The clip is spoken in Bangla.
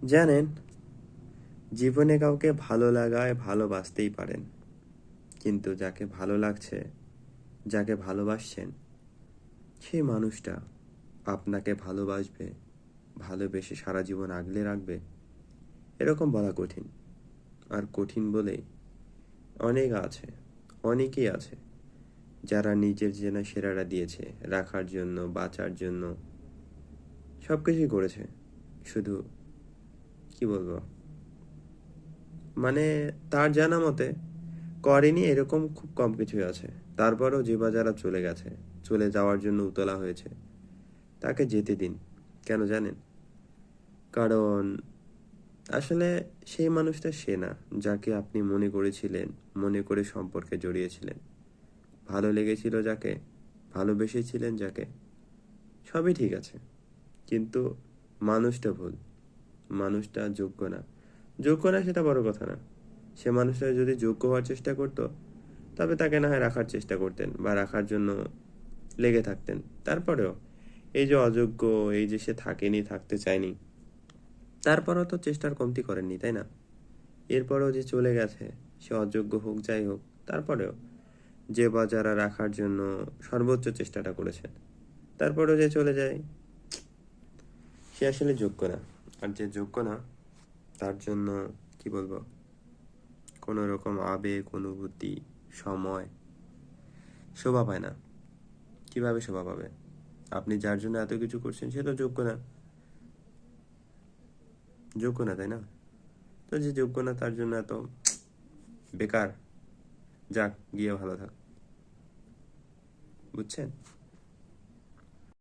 জানেন, জীবনে কাউকে ভালো লাগায় ভালোবাসতেই পারেন, কিন্তু যাকে ভালো লাগছে, যাকে ভালোবাসছেন, সেই মানুষটা আপনাকে ভালোবাসবে, ভালোবেসে সারা জীবন আগলে রাখবে, এরকম বলা কঠিন। আর কঠিন বলেই অনেক আছে, অনেকেই আছে যারা নিজের জন্য সেরাটা দিয়েছে, রাখার জন্য, বাঁচার জন্য সব কিছুই করেছে। শুধু কি বলবো, মানে তার জানা মতে করেনি এরকম খুব কম কিছুই আছে। তারপরও যে বা যারা চলে গেছে, চলে যাওয়ার জন্য উতলা হয়েছে, তাকে যেতে দিন। কেন জানেন? কারণ আসলে সেই মানুষটা সে না যাকে আপনি মনে করেছিলেন, মনে করে সম্পর্কে জড়িয়েছিলেন, ভালো লেগেছিল যাকে, ভালোবেসেছিলেন যাকে, সবই ঠিক আছে, কিন্তু মানুষটা ভুল, মানুষটা যোগ্য না। যোগ্য না সেটা বড় কথা না, সে মানুষটা যদি যোগ্য হওয়ার চেষ্টা করতো, তবে তাকে না হয় রাখার চেষ্টা করতেন বা রাখার জন্য লেগে থাকতেন। তারপরেও এই যে অযোগ্য, এই যে সে থাকেনি, থাকতে চায়নি, তারপরেও তো চেষ্টার কমতি করেননি, তাই না? এরপরেও যে চলে গেছে, সে অযোগ্য হোক যাই হোক, তারপরেও যে বা যারা রাখার জন্য সর্বোচ্চ চেষ্টাটা করেছেন, তারপরেও যে চলে যায়, সে আসলে যোগ্য না। আর যে যোগ্য না, তার জন্য কি বলবো, কোনো রকম আবেগ, অনুভূতি, সময় শোভা পায় না। কিভাবে শোভা পাবে? আপনি যার জন্য এত কিছু করছেন সে তো যোগ্য না, যোগ্য না, তাই না? তো যে যোগ্য না তার জন্য এত বেকার, যাক গিয়ে ভালো থাক। বুঝছেন?